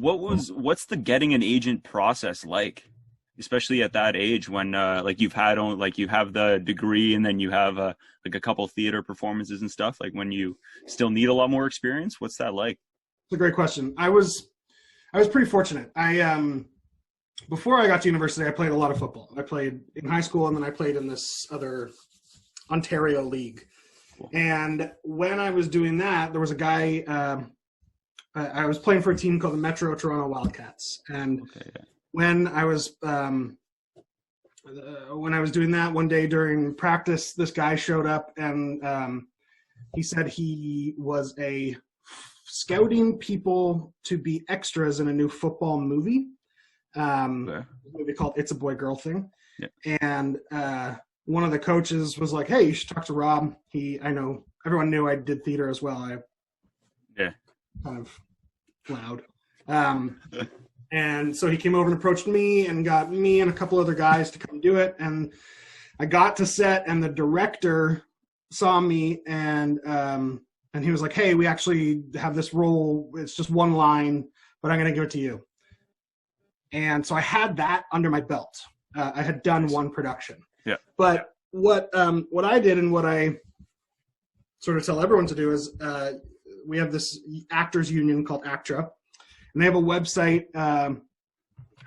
what's the getting an agent process like, especially at that age when like you have the degree and then you have like a couple theater performances and stuff, like when you still need a lot more experience? What's that like? It's a great question. I was pretty fortunate. I before I got to university, I played a lot of football. I played in high school, and then I played in this other Ontario league. Cool. And when I was doing that, there was a guy. I was playing for a team called the Metro Toronto Wildcats, and Okay, yeah. when I was doing that one day during practice, this guy showed up, and he said he was scouting people to be extras in a new football movie. A movie called It's a Boy Girl Thing. Yeah. And one of the coaches was like, hey, you should talk to Rob. I know everyone knew I did theater as well. Yeah. Kind of loud. And so he came over and approached me and got me and a couple other guys to come do it. And I got to set, and the director saw me, and he was like, hey, we actually have this role. It's just one line, but I'm going to give it to you. And so I had that under my belt. I had done one production. Yeah. But what I did, and what I sort of tell everyone to do, is we have this actors union called ACTRA, and they have a website. I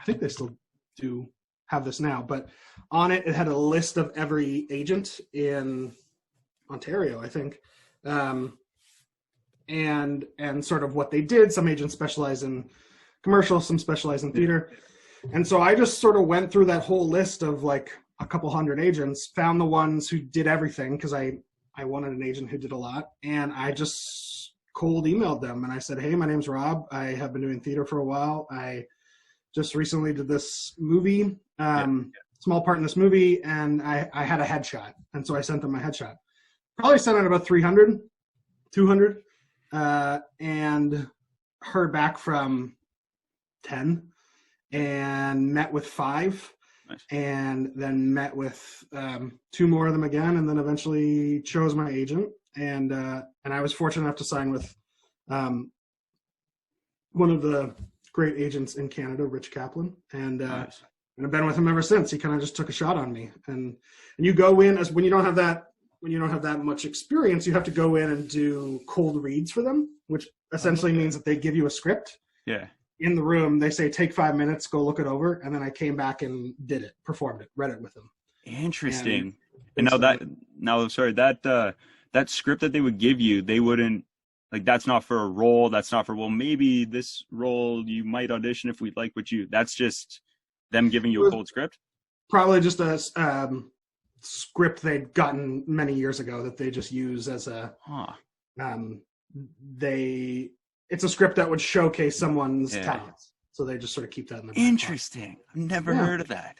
think they still do have this now, but on it had a list of every agent in Ontario, I think, and sort of what they did. Some agents specialize in commercial, some specialize in theater. And so I just sort of went through that whole list of like a couple hundred agents, found the ones who did everything, because I wanted an agent who did a lot, and I just cold emailed them, and I said, hey, my name's Rob. I have been doing theater for a while. I just recently did this movie, small part in this movie, and I had a headshot. And so I sent them my headshot. Probably sent out about 300, 200, and heard back from 10, and met with 5. Nice. And then met with 2 more of them again, and then eventually chose my agent. And I was fortunate enough to sign with one of the great agents in Canada, Rich Kaplan, and Nice. and I've been with him ever since. He kind of just took a shot on me, and you go in as when you don't have that much experience, you have to go in and do cold reads for them, which essentially means that they give you a script. Yeah. In the room, they say, take 5 minutes, go look it over. And then I came back and did it, performed it, read it with them. Interesting. And that script that they would give you, they wouldn't, like, that's not for a role. That's not for, well, maybe this role you might audition if we'd like that's just them giving you a cold script? Probably just a script they'd gotten many years ago that they just use as a, it's a script that would showcase someone's talents. So they just sort of keep that in their back pocket. Interesting. I've never heard of that.